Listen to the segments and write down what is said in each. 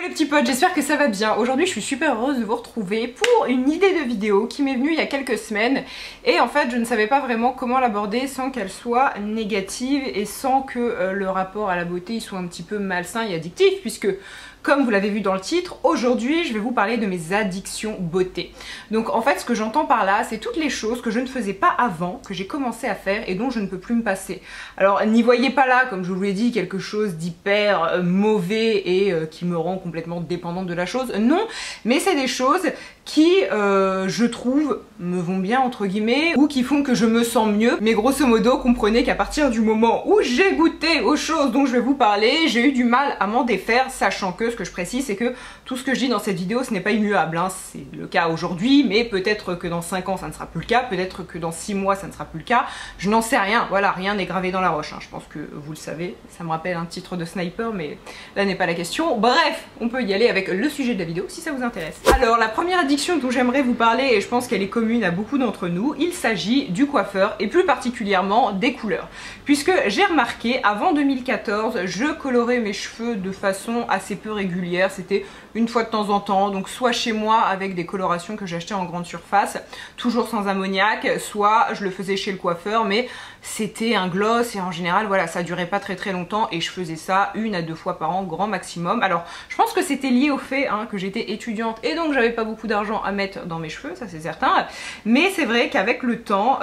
Les petits potes, j'espère que ça va bien. Aujourd'hui je suis super heureuse de vous retrouver pour une idée de vidéo qui m'est venue il y a quelques semaines et en fait je ne savais pas vraiment comment l'aborder sans qu'elle soit négative et sans que le rapport à la beauté il soit un petit peu malsain et addictif, puisque comme vous l'avez vu dans le titre, aujourd'hui je vais vous parler de mes addictions beauté. Donc en fait ce que j'entends par là, c'est toutes les choses que je ne faisais pas avant, que j'ai commencé à faire et dont je ne peux plus me passer. Alors n'y voyez pas là, comme je vous l'ai dit, quelque chose d'hyper mauvais et qui me rend complètement dépendante de la chose. Non, mais c'est des choses qui, je trouve, me vont bien entre guillemets, ou qui font que je me sens mieux. Mais grosso modo, comprenez qu'à partir du moment où j'ai goûté aux choses dont je vais vous parler, j'ai eu du mal à m'en défaire, sachant que ce que je précise, c'est que tout ce que je dis dans cette vidéo, ce n'est pas immuable, hein. C'est le cas aujourd'hui, mais peut-être que dans 5 ans, ça ne sera plus le cas, peut-être que dans 6 mois, ça ne sera plus le cas. Je n'en sais rien, voilà, rien n'est gravé dans la roche, hein. Je pense que vous le savez, ça me rappelle un titre de Sniper, mais là n'est pas la question. Bref, on peut y aller avec le sujet de la vidéo, si ça vous intéresse. Alors, la première addiction dont j'aimerais vous parler, et je pense qu'elle est commune à beaucoup d'entre nous, il s'agit du coiffeur, et plus particulièrement des couleurs. Puisque j'ai remarqué, avant 2014, je colorais mes cheveux de façon assez peu régulière, c'était une fois de temps en temps, donc soit chez moi avec des colorations que j'achetais en grande surface, toujours sans ammoniac, soit je le faisais chez le coiffeur, mais c'était un gloss et en général voilà, ça durait pas très longtemps et je faisais ça 1 à 2 fois par an grand maximum. Alors je pense que c'était lié au fait que j'étais étudiante et donc j'avais pas beaucoup d'argent à mettre dans mes cheveux, ça c'est certain, mais c'est vrai qu'avec le temps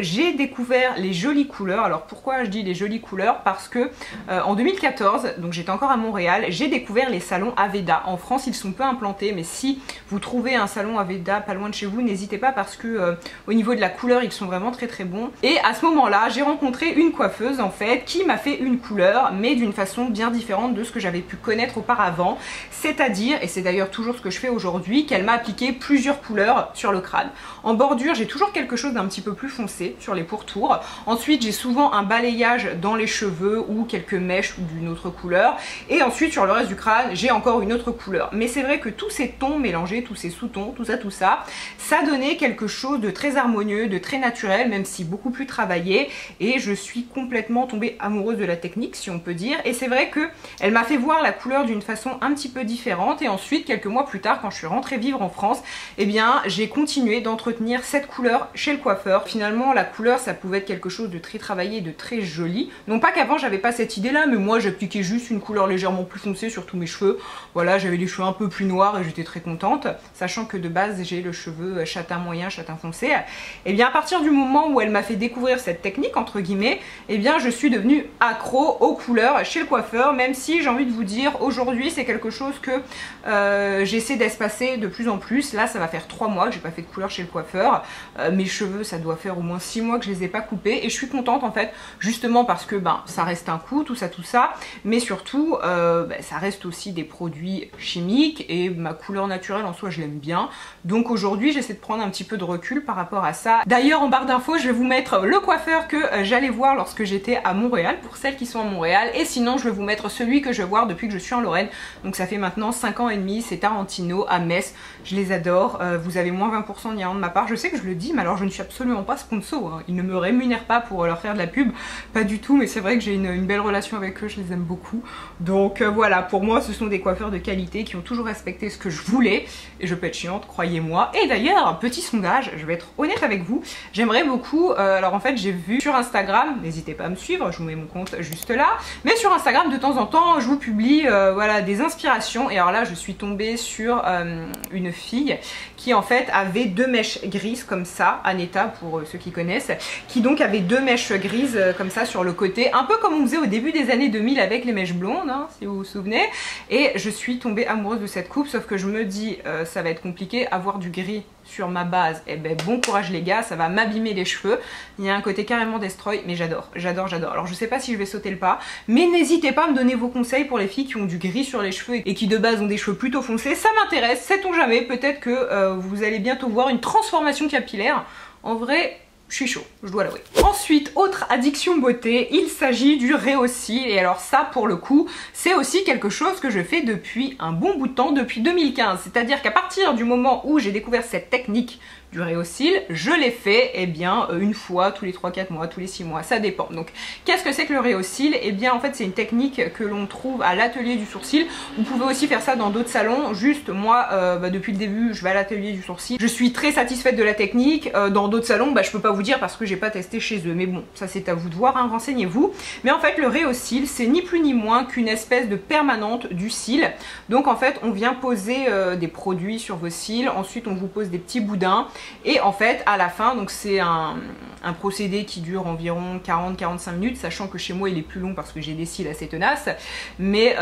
j'ai découvert les jolies couleurs. Alors pourquoi je dis les jolies couleurs? Parce que en 2014, donc j'étais encore à Montréal, j'ai découvert les salons Aveda. En France ils sont peu implantés, mais si vous trouvez un salon Aveda pas loin de chez vous, n'hésitez pas parce que au niveau de la couleur ils sont vraiment très bons. Et à ce moment là j'ai rencontré une coiffeuse en fait qui m'a fait une couleur, mais d'une façon bien différente de ce que j'avais pu connaître auparavant, c'est-à-dire, et c'est d'ailleurs toujours ce que je fais aujourd'hui, qu'elle m'a appliqué plusieurs couleurs sur le crâne. En bordure j'ai toujours quelque chose d'un petit peu plus foncé sur les pourtours, ensuite j'ai souvent un balayage dans les cheveux ou quelques mèches d'une autre couleur, et ensuite sur le reste du crâne j'ai encore une autre couleur. Mais c'est vrai que tous ces tons mélangés, tous ces sous-tons, tout ça, ça donnait quelque chose de très harmonieux, de très naturel, même si beaucoup plus travaillé, et je suis complètement tombée amoureuse de la technique, si on peut dire. Et c'est vrai que elle m'a fait voir la couleur d'une façon un petit peu différente, et ensuite quelques mois plus tard, quand je suis rentrée vivre en France, eh bien j'ai continué d'entretenir cette couleur chez le coiffeur. Finalement la couleur ça pouvait être quelque chose de très travaillé, de très joli. Non pas qu'avant j'avais pas cette idée là, mais moi j'appliquais juste une couleur légèrement plus foncée sur tous mes cheveux. Voilà, j'avais les cheveux un peu plus noirs et j'étais très contente, sachant que de base j'ai le cheveu châtain moyen, châtain foncé. Et bien à partir du moment où elle m'a fait découvrir cette technique entre guillemets, eh bien je suis devenue accro aux couleurs chez le coiffeur, même si j'ai envie de vous dire aujourd'hui c'est quelque chose que j'essaie d'espacer de plus en plus. Là ça va faire 3 mois que j'ai pas fait de couleur chez le coiffeur, mes cheveux ça doit faire au moins 6 mois que je les ai pas coupés, et je suis contente en fait, justement parce que ça reste un coût, tout ça, mais surtout ça reste aussi des produits chimiques et ma couleur naturelle en soi je l'aime bien, donc aujourd'hui j'essaie de prendre un petit peu de recul par rapport à ça. D'ailleurs en barre d'infos je vais vous mettre le coiffeur que j'allais voir lorsque j'étais à Montréal, pour celles qui sont à Montréal, et sinon je vais vous mettre celui que je vais voir depuis que je suis en Lorraine, donc ça fait maintenant 5 ans et demi, c'est Tarantino à Metz, je les adore. Vous avez moins 20% de ma part, je sais que je le dis, mais alors je ne suis absolument pas sponsor, ils ne me rémunèrent pas pour leur faire de la pub, pas du tout, mais c'est vrai que j'ai une belle relation avec eux, je les aime beaucoup, donc voilà, pour moi ce sont des coiffeurs de qualité qui ont toujours respecté ce que je voulais, et je peux être chiante, croyez-moi. Et d'ailleurs, petit sondage, je vais être honnête avec vous, j'aimerais beaucoup, alors en fait j'ai vu sur Instagram, n'hésitez pas à me suivre, je vous mets mon compte juste là, mais sur Instagram de temps en temps je vous publie voilà, des inspirations, et alors là je suis tombée sur une fille qui en fait avait 2 mèches grises comme ça, Aneta pour ceux qui connaissent, qui donc avait 2 mèches grises comme ça sur le côté, un peu comme on faisait au début des années 2000 avec les mèches blondes, si vous vous souvenez, et je suis tombée amoureuse de cette coupe, sauf que je me dis ça va être compliqué, avoir du gris sur ma base, et ben bon courage les gars, ça va m'abîmer les cheveux. Il y a un côté carrément destroy, mais j'adore. Alors je sais pas si je vais sauter le pas, mais n'hésitez pas à me donner vos conseils pour les filles qui ont du gris sur les cheveux et qui de base ont des cheveux plutôt foncés, ça m'intéresse, sait-on jamais, peut-être que vous allez bientôt voir une transformation capillaire. En vrai, je suis chaud, je dois l'avouer. Ensuite, autre addiction beauté, il s'agit du rehaussement. Et alors ça, pour le coup, c'est aussi quelque chose que je fais depuis un bon bout de temps, depuis 2015. C'est-à-dire qu'à partir du moment où j'ai découvert cette technique du Rhéosil. Je l'ai fait une fois tous les 3-4 mois, tous les 6 mois, ça dépend. Donc qu'est-ce que c'est que le Rhéosil? En fait c'est une technique que l'on trouve à l'atelier du sourcil. Vous pouvez aussi faire ça dans d'autres salons. Juste moi depuis le début je vais à l'atelier du sourcil. Je suis très satisfaite de la technique. Dans d'autres salons je peux pas vous dire parce que j'ai pas testé chez eux. Mais bon, ça c'est à vous de voir, hein, renseignez-vous. Mais en fait le Rhéosil c'est ni plus ni moins qu'une espèce de permanente du cil. Donc en fait on vient poser des produits sur vos cils. Ensuite on vous pose des petits boudins. Et en fait à la fin, donc c'est un procédé qui dure environ 40-45 minutes, sachant que chez moi il est plus long parce que j'ai des cils assez tenaces. Mais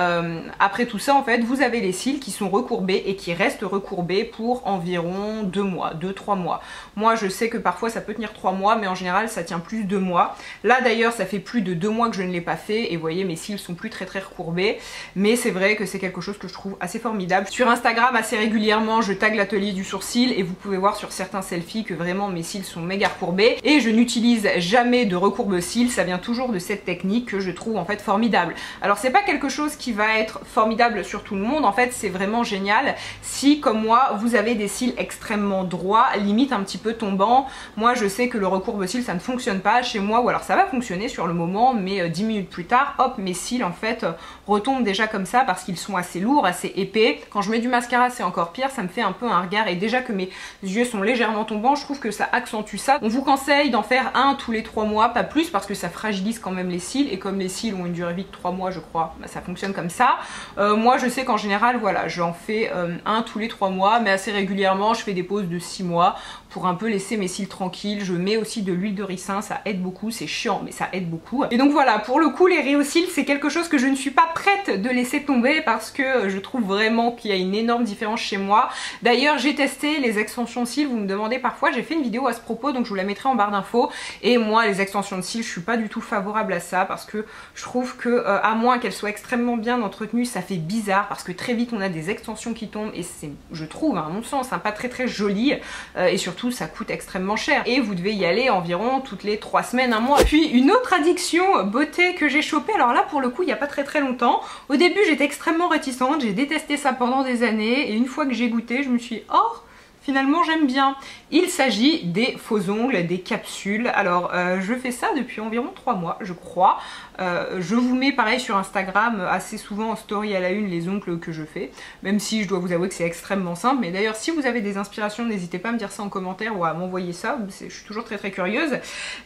après tout ça en fait vous avez les cils qui sont recourbés et qui restent recourbés pour environ 2 mois, 2-3 mois. Moi je sais que parfois ça peut tenir 3 mois mais en général ça tient plus de 2 mois. Là d'ailleurs ça fait plus de 2 mois que je ne l'ai pas fait et vous voyez mes cils sont plus très recourbés. Mais c'est vrai que c'est quelque chose que je trouve assez formidable. Sur Instagram assez régulièrement je tag l'atelier du sourcil et vous pouvez voir sur certains selfies que vraiment mes cils sont méga recourbés. Et je n'utilise jamais de recourbe cils, ça vient toujours de cette technique que je trouve en fait formidable. Alors c'est pas quelque chose qui va être formidable sur tout le monde, en fait c'est vraiment génial si comme moi vous avez des cils extrêmement droits, limite un petit peu tombants. Moi je sais que le recourbe cils ça ne fonctionne pas chez moi, ou alors ça va fonctionner sur le moment mais 10 minutes plus tard hop mes cils en fait retombent déjà comme ça parce qu'ils sont assez lourds, assez épais. Quand je mets du mascara c'est encore pire, ça me fait un peu un regard et déjà que mes yeux sont légèrement tombants je trouve que ça accentue ça. On vous conseille d'en faire un tous les 3 mois, pas plus parce que ça fragilise quand même les cils et comme les cils ont une durée de vie de 3 mois je crois, ça fonctionne comme ça. Moi je sais qu'en général voilà j'en fais un tous les 3 mois mais assez régulièrement je fais des pauses de 6 mois pour un peu laisser mes cils tranquilles. Je mets aussi de l'huile de ricin, ça aide beaucoup, c'est chiant mais ça aide beaucoup. Et donc voilà, pour le coup les Rhéosil c'est quelque chose que je ne suis pas prête de laisser tomber parce que je trouve vraiment qu'il y a une énorme différence chez moi. D'ailleurs j'ai testé les extensions de cils, vous me demandez parfois, j'ai fait une vidéo à ce propos donc je vous la mettrai en barre d'infos. Et moi les extensions de cils je suis pas du tout favorable à ça parce que je trouve que à moins qu'elles soient extrêmement bien entretenues ça fait bizarre parce que très vite on a des extensions qui tombent et c'est, je trouve à mon sens, pas très joli et surtout ça coûte extrêmement cher et vous devez y aller environ toutes les 3 semaines, un mois. Puis une autre addiction beauté que j'ai chopée, alors là pour le coup il n'y a pas très longtemps. Au début j'étais extrêmement réticente, j'ai détesté ça pendant des années et une fois que j'ai goûté je me suis dit oh finalement j'aime bien. Il s'agit des faux ongles, des capsules. Alors je fais ça depuis environ 3 mois je crois. Je vous mets pareil sur Instagram assez souvent en story à la une les ongles que je fais. Même si je dois vous avouer que c'est extrêmement simple. Mais d'ailleurs si vous avez des inspirations n'hésitez pas à me dire ça en commentaire ou à m'envoyer ça. Je suis toujours très curieuse.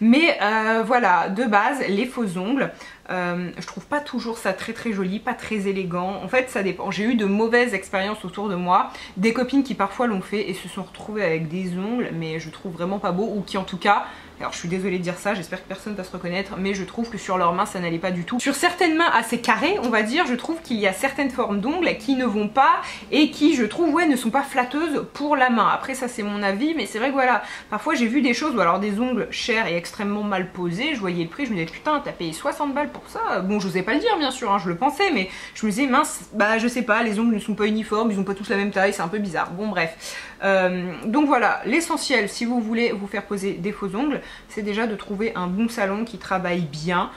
Mais voilà, de base les faux ongles. Je trouve pas toujours ça très joli, pas très élégant. En fait ça dépend. J'ai eu de mauvaises expériences autour de moi. Des copines qui parfois l'ont fait et se sont retrouvées avec des ongles mais je trouve vraiment pas beau, ou qui en tout cas, alors je suis désolée de dire ça, j'espère que personne va se reconnaître, mais je trouve que sur leurs mains ça n'allait pas du tout. Sur certaines mains assez carrées on va dire, je trouve qu'il y a certaines formes d'ongles qui ne vont pas et qui je trouve ouais ne sont pas flatteuses pour la main. Après ça c'est mon avis mais c'est vrai que voilà, parfois j'ai vu des choses ou alors des ongles chers et extrêmement mal posés, je voyais le prix, je me disais putain t'as payé 60 balles pour ça. Bon j'osais pas le dire bien sûr, hein, je le pensais mais je me disais mince bah je sais pas, les ongles ne sont pas uniformes, ils ont pas tous la même taille, c'est un peu bizarre. Bon bref. Donc voilà, l'essentiel si vous voulez vous faire poser des faux ongles c'est déjà de trouver un bon salon qui travaille bien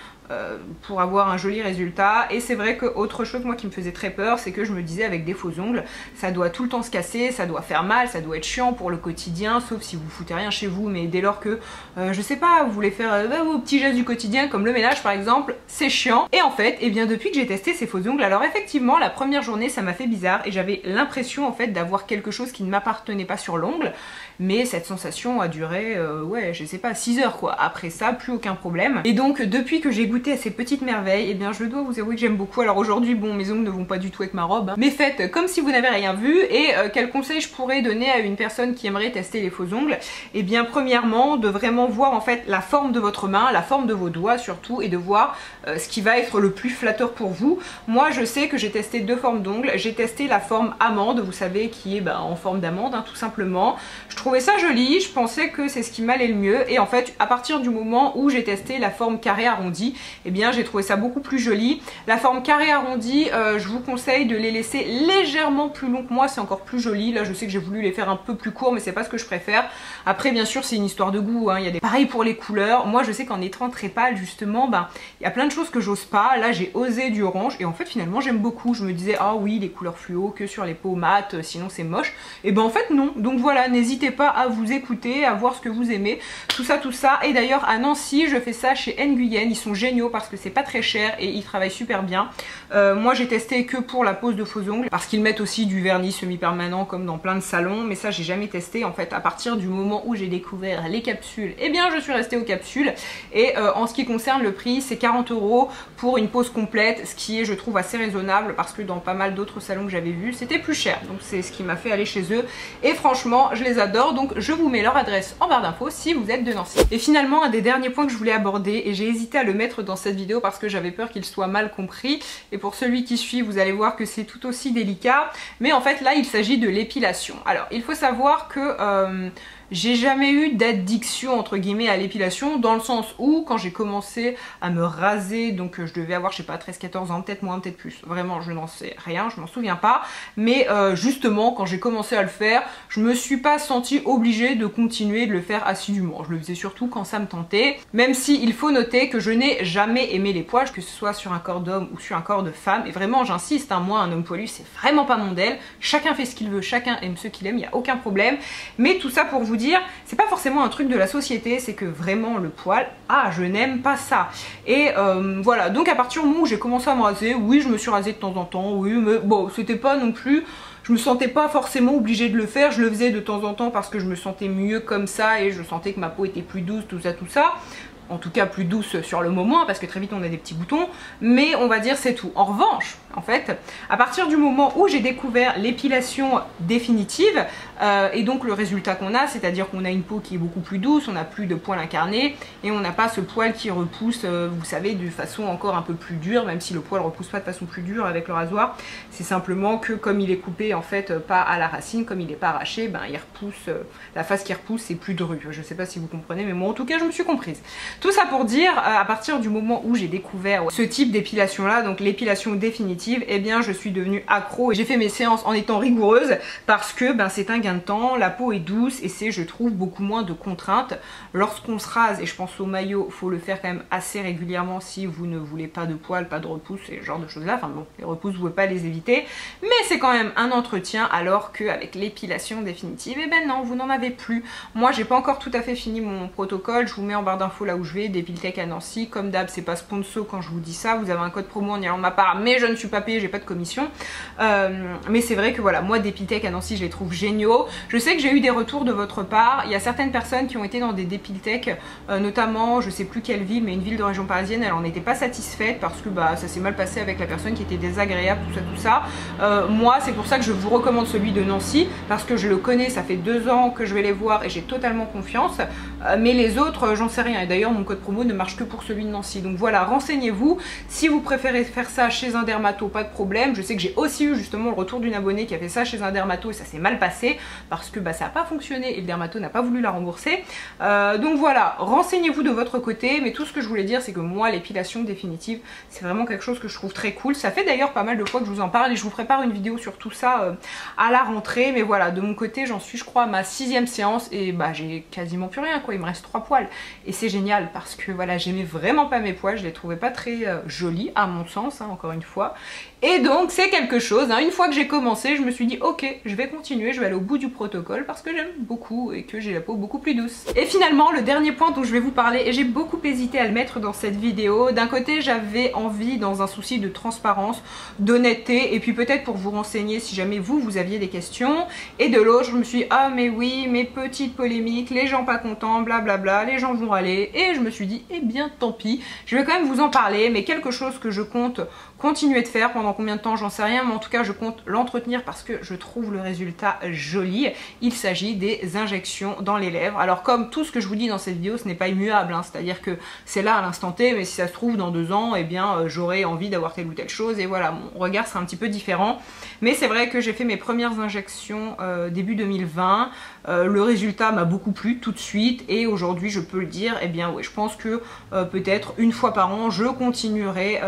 pour avoir un joli résultat. Et c'est vrai que autre chose moi qui me faisait très peur c'est que je me disais avec des faux ongles ça doit tout le temps se casser, ça doit faire mal, ça doit être chiant pour le quotidien sauf si vous foutez rien chez vous, mais dès lors que je sais pas vous voulez faire vos petits gestes du quotidien comme le ménage par exemple, c'est chiant. Et en fait et bien depuis que j'ai testé ces faux ongles, alors effectivement la première journée ça m'a fait bizarre et j'avais l'impression en fait d'avoir quelque chose qui ne m'appartenait pas sur l'ongle, mais cette sensation a duré ouais je sais pas 6 heures quoi. Après ça plus aucun problème. Et donc depuis que j'ai goûté à ces petites merveilles, et bien je dois vous avouer que j'aime beaucoup. Alors aujourd'hui bon mes ongles ne vont pas du tout avec ma robe hein, mais faites comme si vous n'avez rien vu. Et quel conseil je pourrais donner à une personne qui aimerait tester les faux ongles? Et bien premièrement de vraiment voir en fait la forme de votre main, la forme de vos doigts surtout, et de voir ce qui va être le plus flatteur pour vous. Moi je sais que j'ai testé 2 formes d'ongles, j'ai testé la forme amande, vous savez qui est en forme d'amande hein, tout simplement. Je trouvais ça joli, je pensais que c'est ce qui m'allait le mieux et en fait à partir du moment où j'ai testé la forme carré arrondi, eh bien j'ai trouvé ça beaucoup plus joli. La forme carré arrondi, je vous conseille de les laisser légèrement plus longs que moi, c'est encore plus joli. Là je sais que j'ai voulu les faire un peu plus courts, mais c'est pas ce que je préfère. Après bien sûr c'est une histoire de goût, hein. Il y a des pareils pour les couleurs. Moi je sais qu'en étant très pâle justement, il y a plein de choses que j'ose pas. Là j'ai osé du orange et en fait finalement j'aime beaucoup. Je me disais ah oui les couleurs fluo que sur les peaux mates, sinon c'est moche. Et ben en fait non. Donc voilà, n'hésitez pas à vous écouter, à voir ce que vous aimez, tout ça. Et d'ailleurs à Nancy je fais ça chez Nguyen, ils sont géniaux parce que c'est pas très cher et ils travaillent super bien. Moi j'ai testé que pour la pose de faux ongles parce qu'ils mettent aussi du vernis semi-permanent comme dans plein de salons, mais ça j'ai jamais testé. En fait à partir du moment où j'ai découvert les capsules, eh bien je suis restée aux capsules. Et en ce qui concerne le prix, c'est 40 € pour une pose complète, ce qui est je trouve assez raisonnable parce que dans pas mal d'autres salons que j'avais vus c'était plus cher. Donc c'est ce qui m'a fait aller chez eux et franchement je les adore. Donc je vous mets leur adresse en barre d'infos si vous êtes de Nancy. Et finalement un des derniers points que je voulais aborder, et j'ai hésité à le mettre dans cette vidéo parce que j'avais peur qu'il soit mal compris, et pour celui qui suit vous allez voir que c'est tout aussi délicat, mais en fait là il s'agit de l'épilation. Alors il faut savoir que j'ai jamais eu d'addiction entre guillemets à l'épilation, dans le sens où quand j'ai commencé à me raser, donc je devais avoir je sais pas 13-14 ans, peut-être moins, peut-être plus, vraiment je n'en sais rien, je m'en souviens pas, mais justement quand j'ai commencé à le faire, je me suis pas sentie obligée de continuer de le faire assidûment. Je le faisais surtout quand ça me tentait, même si il faut noter que je n'ai jamais aimé les poils, que ce soit sur un corps d'homme ou sur un corps de femme, et vraiment j'insiste, hein, moi un homme poilu c'est vraiment pas mon modèle, chacun fait ce qu'il veut, chacun aime ce qu'il aime, il n'y a aucun problème, mais tout ça pour vous dire, c'est pas forcément un truc de la société, c'est que vraiment le poil, ah je n'aime pas ça. Et voilà, donc à partir du moment où j'ai commencé à me raser, oui je me suis rasée de temps en temps, oui mais bon c'était pas non plus, je me sentais pas forcément obligée de le faire, je le faisais de temps en temps parce que je me sentais mieux comme ça et je sentais que ma peau était plus douce, tout ça. En tout cas plus douce sur le moment parce que très vite on a des petits boutons, mais on va dire c'est tout. En revanche, en fait, à partir du moment où j'ai découvert l'épilation définitive et donc le résultat qu'on a, c'est-à-dire qu'on a une peau qui est beaucoup plus douce, on n'a plus de poils incarnés et on n'a pas ce poil qui repousse, vous savez, de façon encore un peu plus dure, même si le poil repousse pas de façon plus dure avec le rasoir, c'est simplement que comme il est coupé en fait pas à la racine, comme il n'est pas arraché, ben il repousse, la face qui repousse c'est plus dru. Je sais pas si vous comprenez, mais moi en tout cas je me suis comprise. Tout ça pour dire, à partir du moment où j'ai découvert ce type d'épilation là, donc l'épilation définitive, eh bien je suis devenue accro et j'ai fait mes séances en étant rigoureuse parce que ben, c'est un gain de temps, la peau est douce et c'est je trouve beaucoup moins de contraintes. Lorsqu'on se rase, et je pense au maillot, il faut le faire quand même assez régulièrement si vous ne voulez pas de poils, pas de repousse et ce genre de choses là, enfin bon, les repousses vous ne pouvez pas les éviter, mais c'est quand même un entretien, alors qu'avec l'épilation définitive, eh ben non, vous n'en avez plus. Moi j'ai pas encore tout à fait fini mon protocole, je vous mets en barre d'infos là où je vais, Dépiltech à Nancy, comme d'hab c'est pas sponsor quand je vous dis ça, vous avez un code promo en y allant de ma part, mais je ne suis pas payée, j'ai pas de commission, mais c'est vrai que voilà, moi Dépiltech à Nancy je les trouve géniaux. Je sais que j'ai eu des retours de votre part, il y a certaines personnes qui ont été dans des Dépiltech, notamment je sais plus quelle ville, mais une ville de région parisienne, elle en était pas satisfaite parce que bah ça s'est mal passé avec la personne qui était désagréable, tout ça. Moi c'est pour ça que je vous recommande celui de Nancy, parce que je le connais, ça fait 2 ans que je vais les voir et j'ai totalement confiance, mais les autres j'en sais rien, et d'ailleurs mon code promo ne marche que pour celui de Nancy. Donc voilà, renseignez-vous. Si vous préférez faire ça chez un dermato, pas de problème. Je sais que j'ai aussi eu justement le retour d'une abonnée qui a fait ça chez un dermato et ça s'est mal passé parce que bah, ça n'a pas fonctionné et le dermato n'a pas voulu la rembourser. Donc voilà, renseignez-vous de votre côté. Mais tout ce que je voulais dire, c'est que moi, l'épilation définitive, c'est vraiment quelque chose que je trouve très cool. Ça fait d'ailleurs pas mal de fois que je vous en parle et je vous prépare une vidéo sur tout ça à la rentrée. Mais voilà, de mon côté, j'en suis, je crois, à ma 6e séance et bah j'ai quasiment plus rien, quoi. Il me reste 3 poils et c'est génial parce que voilà, j'aimais vraiment pas mes poils, je les trouvais pas très jolis à mon sens, hein, encore une fois. Et donc c'est quelque chose, hein. Une fois que j'ai commencé, je me suis dit ok, je vais continuer, je vais aller au bout du protocole parce que j'aime beaucoup et que j'ai la peau beaucoup plus douce. Et finalement, le dernier point dont je vais vous parler, et j'ai beaucoup hésité à le mettre dans cette vidéo, d'un côté j'avais envie, dans un souci de transparence, d'honnêteté, et puis peut-être pour vous renseigner si jamais vous aviez des questions, et de l'autre je me suis dit ah mais oui, mes petites polémiques, les gens pas contents, blablabla, les gens vont râler, et je me suis dit eh bien tant pis, je vais quand même vous en parler, mais quelque chose que je compte continuer de faire pendant combien de temps j'en sais rien, mais en tout cas je compte l'entretenir parce que je trouve le résultat joli. Il s'agit des injections dans les lèvres. Alors comme tout ce que je vous dis dans cette vidéo, ce n'est pas immuable, hein, c'est-à-dire que c'est là à l'instant T, mais si ça se trouve dans 2 ans, eh bien j'aurai envie d'avoir telle ou telle chose et voilà, mon regard sera un petit peu différent. Mais c'est vrai que j'ai fait mes premières injections début 2020, le résultat m'a beaucoup plu tout de suite et aujourd'hui je peux le dire, eh bien ouais, je pense que peut-être une fois par an je continuerai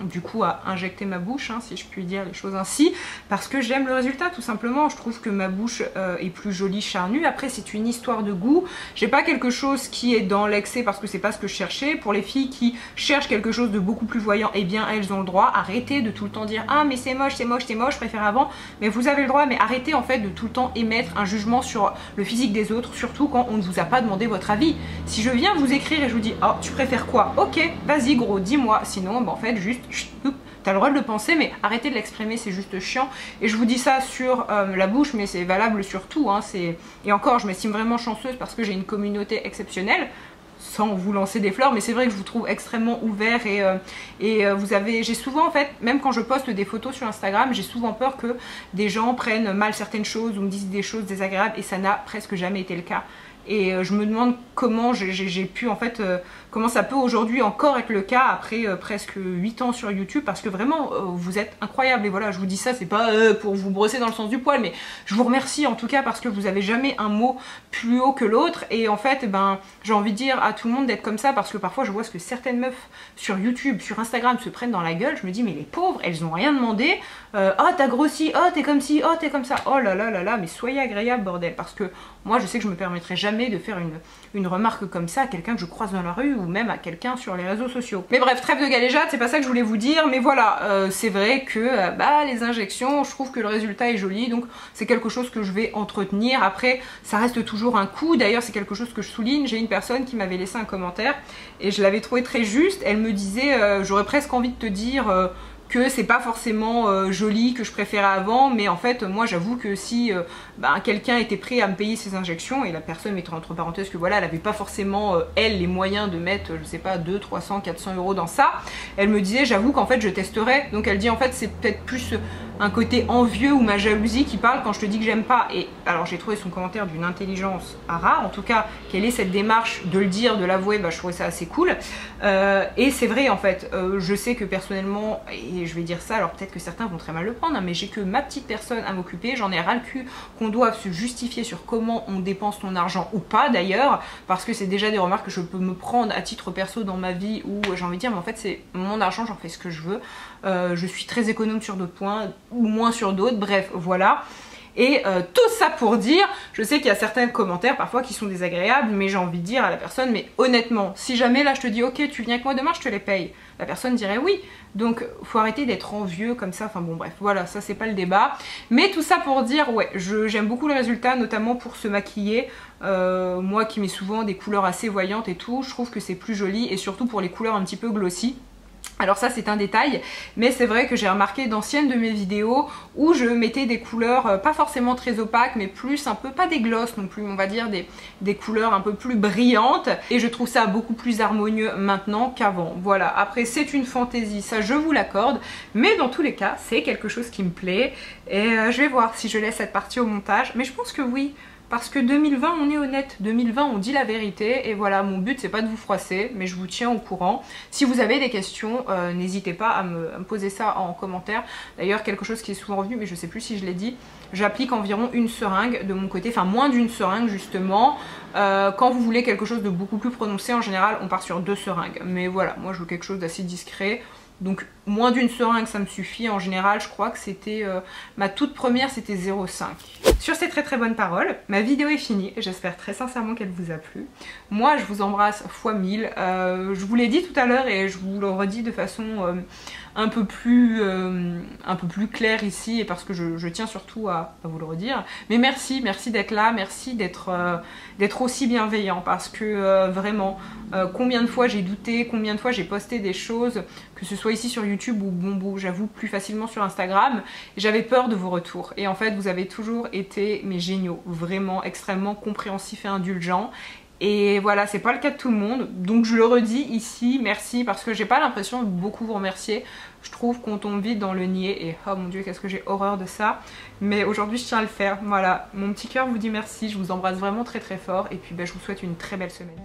du coup à injecter ma bouche, hein, si je puis dire les choses ainsi, parce que j'aime le résultat tout simplement. Je trouve que ma bouche est plus jolie charnue. Après c'est une histoire de goût, j'ai pas quelque chose qui est dans l'excès parce que c'est pas ce que je cherchais. Pour les filles qui cherchent quelque chose de beaucoup plus voyant, eh bien elles ont le droit. Arrêtez de tout le temps dire ah mais c'est moche, c'est moche, c'est moche, je préfère avant. Mais vous avez le droit, mais arrêtez en fait de tout le temps émettre un jugement sur le physique des autres, surtout quand on ne vous a pas demandé votre avis. Si je viens vous écrire et je vous dis oh tu préfères quoi, ok vas-y gros dis-moi, sinon bah, en fait juste t'as le droit de le penser, mais arrêtez de l'exprimer, c'est juste chiant. Et je vous dis ça sur la bouche, mais c'est valable sur tout, hein, et encore je m'estime vraiment chanceuse parce que j'ai une communauté exceptionnelle, sans vous lancer des fleurs, mais c'est vrai que je vous trouve extrêmement ouvert j'ai souvent en fait, même quand je poste des photos sur Instagram, j'ai souvent peur que des gens prennent mal certaines choses ou me disent des choses désagréables, et ça n'a presque jamais été le cas. Et je me demande comment j'ai pu en fait, comment ça peut aujourd'hui encore être le cas après presque 8 ans sur YouTube, parce que vraiment vous êtes incroyable. Et voilà, je vous dis ça, c'est pas pour vous brosser dans le sens du poil, mais je vous remercie en tout cas parce que vous avez jamais un mot plus haut que l'autre. Et en fait, ben, j'ai envie de dire à tout le monde d'être comme ça, parce que parfois je vois ce que certaines meufs sur YouTube, sur Instagram se prennent dans la gueule. Je me dis mais les pauvres, elles ont rien demandé. Oh t'as grossi, oh t'es comme ci, oh t'es comme ça, oh là là là là, mais soyez agréable bordel, parce que moi je sais que je me permettrai jamais de faire une remarque comme ça à quelqu'un que je croise dans la rue ou même à quelqu'un sur les réseaux sociaux. Mais bref, trêve de galéjade, c'est pas ça que je voulais vous dire, mais voilà, c'est vrai que bah, les injections, je trouve que le résultat est joli, donc c'est quelque chose que je vais entretenir. Après, ça reste toujours un coût, d'ailleurs c'est quelque chose que je souligne. J'ai une personne qui m'avait laissé un commentaire et je l'avais trouvé très juste. Elle me disait, j'aurais presque envie de te dire que c'est pas forcément joli, que je préférais avant, mais en fait moi j'avoue que si quelqu'un était prêt à me payer ses injections, et la personne mettait entre parenthèses que voilà, elle avait pas forcément elle les moyens de mettre je sais pas 200, 300, 400 € dans ça, elle me disait j'avoue qu'en fait je testerais. Donc elle dit en fait c'est peut-être plus un côté envieux ou ma jalousie qui parle quand je te dis que j'aime pas. Et alors j'ai trouvé son commentaire d'une intelligence rare, en tout cas qu'elle ait cette démarche de le dire, de l'avouer, bah, je trouvais ça assez cool. Et c'est vrai en fait, je sais que personnellement, et je vais dire ça, alors peut-être que certains vont très mal le prendre, hein, mais j'ai que ma petite personne à m'occuper, j'en ai ras le cul qu'on doive se justifier sur comment on dépense ton argent ou pas d'ailleurs, parce que c'est déjà des remarques que je peux me prendre à titre perso dans ma vie où j'ai envie de dire mais en fait c'est mon argent, j'en fais ce que je veux, je suis très économe sur d'autres points ou moins sur d'autres, bref voilà. Et tout ça pour dire, je sais qu'il y a certains commentaires parfois qui sont désagréables, mais j'ai envie de dire à la personne, mais honnêtement, si jamais là je te dis ok tu viens avec moi demain, je te les paye, la personne dirait oui. Donc faut arrêter d'être envieux comme ça, enfin bon bref, voilà, ça c'est pas le débat. Mais tout ça pour dire, ouais, j'aime beaucoup le résultat, notamment pour se maquiller. Moi qui mets souvent des couleurs assez voyantes et tout, je trouve que c'est plus joli, et surtout pour les couleurs un petit peu glossy. Alors ça c'est un détail, mais c'est vrai que j'ai remarqué d'anciennes de mes vidéos où je mettais des couleurs pas forcément très opaques, mais plus un peu, pas des glosses non plus, on va dire des couleurs un peu plus brillantes, et je trouve ça beaucoup plus harmonieux maintenant qu'avant. Voilà, après c'est une fantaisie, ça je vous l'accorde, mais dans tous les cas c'est quelque chose qui me plaît, et je vais voir si je laisse cette partie au montage, mais je pense que oui. Parce que 2020 on est honnête, 2020 on dit la vérité, et voilà, mon but c'est pas de vous froisser, mais je vous tiens au courant. Si vous avez des questions, n'hésitez pas à me poser ça en commentaire. D'ailleurs quelque chose qui est souvent revenu, mais je sais plus si je l'ai dit, j'applique environ une seringue de mon côté, enfin moins d'une seringue justement. Quand vous voulez quelque chose de beaucoup plus prononcé, en général on part sur 2 seringues, mais voilà, moi je veux quelque chose d'assez discret. Donc moins d'une seringue ça me suffit. En général je crois que c'était ma toute première, c'était 0,5. Sur ces très très bonnes paroles, ma vidéo est finie, j'espère très sincèrement qu'elle vous a plu. Moi je vous embrasse fois 1000, je vous l'ai dit tout à l'heure et je vous le redis de façon un peu plus claire ici, et parce que je tiens surtout à vous le redire. Mais merci d'être là, merci d'être aussi bienveillant, parce que vraiment, combien de fois j'ai douté, combien de fois j'ai posté des choses, que ce soit ici sur YouTube ou bon, j'avoue plus facilement sur Instagram, j'avais peur de vos retours. Et en fait vous avez toujours été mes géniaux, vraiment extrêmement compréhensifs et indulgents. Et voilà, c'est pas le cas de tout le monde, donc je le redis ici, merci, parce que j'ai pas l'impression de beaucoup vous remercier. Je trouve qu'on tombe vite dans le niais, et oh mon dieu qu'est-ce que j'ai horreur de ça, mais aujourd'hui je tiens à le faire. Voilà, mon petit cœur vous dit merci, je vous embrasse vraiment très très fort, et puis je vous souhaite une très belle semaine.